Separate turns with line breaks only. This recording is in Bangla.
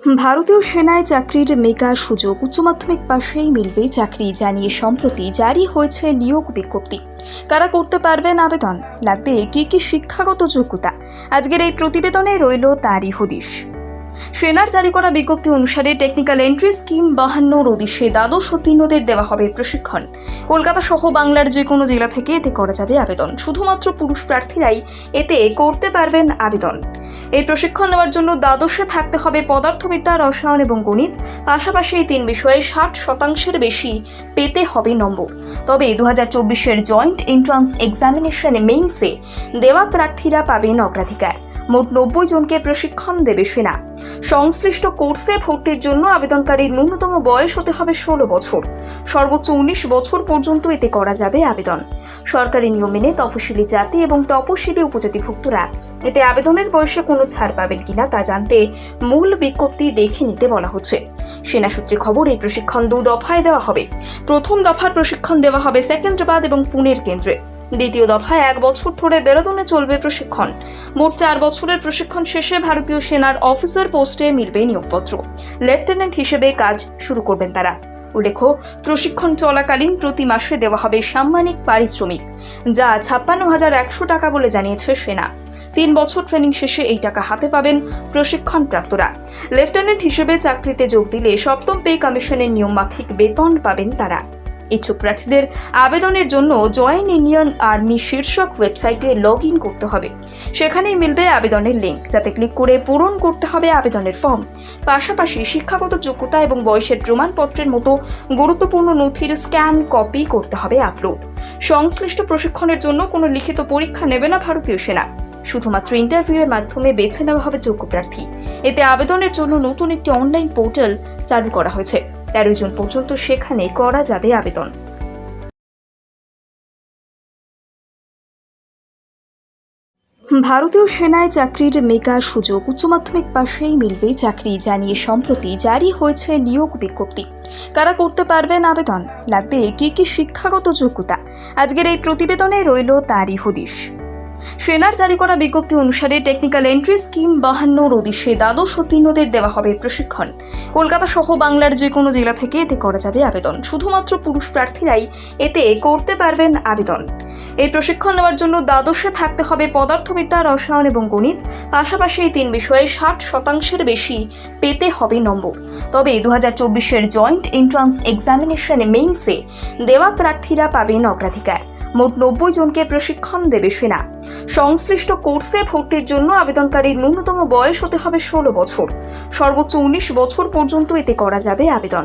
ভারতীয় সেনায় চাকরির মেগা সুযোগ উচ্চ মাধ্যমিক পাশেই মিলবে চাকরি জানিয়ে সম্প্রতি জারি হয়েছে নিয়োগ বিজ্ঞপ্তি। কারা করতে পারবেন আবেদন, লাগবে কি কি শিক্ষাগত যোগ্যতা, আজকের এই প্রতিবেদনে রইল তারই হদিশ। সেনার জারি করা বিজ্ঞপ্তি অনুসারে টেকনিক্যাল এন্ট্রি স্কিম 52 উদ্দেশ্যে দ্বাদশ উত্তীর্ণদের দেওয়া হবে প্রশিক্ষণ। কলকাতা সহ বাংলার যে কোনো জেলা থেকে এতে করা যাবে আবেদন। শুধুমাত্র পুরুষ প্রার্থীরাই এতে করতে পারবেন আবেদন। এই প্রশিক্ষণ নেওয়ার জন্য দ্বাদশে থাকতে হবে পদার্থবিদ্যা, রসায়ন এবং গণিত। পাশাপাশি এই 3 বিষয়ে 60% বেশি পেতে হবে নম্বর। তবে 2024-এর জয়েন্ট এন্ট্রান্স এক্সামিনেশন মেইনসে দেওয়া প্রার্থীরা পাবেন অগ্রাধিকার। মোট 90 জনকে প্রশিক্ষণ দেবে সেনা। সংশ্লিষ্ট কোর্সে ভর্তির জন্য আবেদনকারীর ন্যূনতম বয়স হতে হবে 16 বছর। সর্বোচ্চ 19 বছর পর্যন্ত এতে করা যাবে আবেদন। সরকারি নিয়ম মেনে তফসিলি জাতি এবং তপশিলি উপজাতিভুক্তরা এতে আবেদনের বয়সে কোনো ছাড় পাবেন কিনা তা জানতে মূল বিজ্ঞপ্তি দেখে নিতে বলা হচ্ছে। সেনা সূত্রে খবর, এই প্রশিক্ষণ 2 দফায় দেওয়া হবে। প্রথম দফার প্রশিক্ষণ দেওয়া হবে সেকেন্দ্রাবাদ এবং পুনের কেন্দ্রে। দ্বিতীয় দফায় 1 বছর ধরে দেরাদুনে চলবে প্রশিক্ষণ। মোট 4 বছরের প্রশিক্ষণ শেষে ভারতীয় সেনার অফিসার পোস্টে মিলবে নিয়োগপত্র। লেফটেন্যান্ট হিসেবে কাজ শুরু করবেন তারা। উল্লেখ্য, প্রশিক্ষণ চলাকালীন প্রতি মাসে দেওয়া হবে সাম্মানিক পারিশ্রমিক, যা 56,100 টাকা বলে জানিয়েছে সেনা। 3 বছর ট্রেনিং শেষে এই টাকা হাতে পাবেন প্রশিক্ষণপ্রাপ্তরা। লেফটেন্যান্ট হিসেবে চাকরিতে যোগ দিলে 7ম পে কমিশনের নিয়ম মাফিক বেতন পাবেন তারা। ইচ্ছুক প্রার্থীদের আবেদনের জন্য জয়েন ইন্ডিয়ান আর্মি শীর্ষক ওয়েবসাইটে লগ-ইন করতে হবে। সেখানেই মিলবে আবেদনের লিঙ্ক, যাতে ক্লিক করে পূরণ করতে হবে আবেদনের ফর্ম। পাশাপাশি শিক্ষাগত যোগ্যতা এবং বয়সের প্রমাণপত্রের মতো গুরুত্বপূর্ণ নথির স্ক্যান কপি করতে হবে আপলোড। সংশ্লিষ্ট প্রশিক্ষণের জন্য কোনো লিখিত পরীক্ষা নেবে না ভারতীয় সেনা। শুধুমাত্র ইন্টারভিউয়ের মাধ্যমে বেছে নেওয়া হবে যোগ্য প্রার্থী। এতে আবেদনের জন্য নতুন একটি অনলাইন পোর্টাল চালু করা হয়েছে। 13 জন পর্যন্ত সেখানে করা যাবে আবেদন। ভারতীয় সেনায় চাকরির মেগা সুযোগ উচ্চ মাধ্যমিক পাশেই মিলবে চাকরি জানিয়ে সম্প্রতি জারি হয়েছে নিয়োগ বিজ্ঞপ্তি। কারা করতে পারবেন আবেদন, লাগবে কি কি শিক্ষাগত যোগ্যতা, আজকের এই প্রতিবেদনে রইল তারই হদিশ। সেনার জারি করা বিজ্ঞপ্তি অনুসারে টেকনিক্যাল এন্ট্রি স্কিম 52 উদ্দেশ্যে দ্বাদশ উত্তীর্ণদের দেওয়া হবে প্রশিক্ষণ। কলকাতা সহ বাংলার যে কোনো জেলা থেকে এতে করা যাবে আবেদন। শুধুমাত্র পুরুষ প্রার্থীরাই এতে করতে পারবেন আবেদন। এই প্রশিক্ষণ নেওয়ার জন্য দ্বাদশে থাকতে হবে পদার্থবিদ্যা, রসায়ন এবং গণিত। পাশাপাশি এই 3 বিষয়ে 60% বেশি পেতে হবে নম্বর। তবে 2024-এর জয়েন্ট এন্ট্রান্স এক্সামিনেশন মেইনসে দেওয়া প্রার্থীরা পাবেন অগ্রাধিকার। মোট 90 জনকে প্রশিক্ষণ দেবে সেনা। সংশ্লিষ্ট কোর্সে ভর্তির জন্য আবেদনকারীর ন্যূনতম বয়স হতে হবে 16 বছর। সর্বোচ্চ 19 বছর পর্যন্ত এতে করা যাবে আবেদন।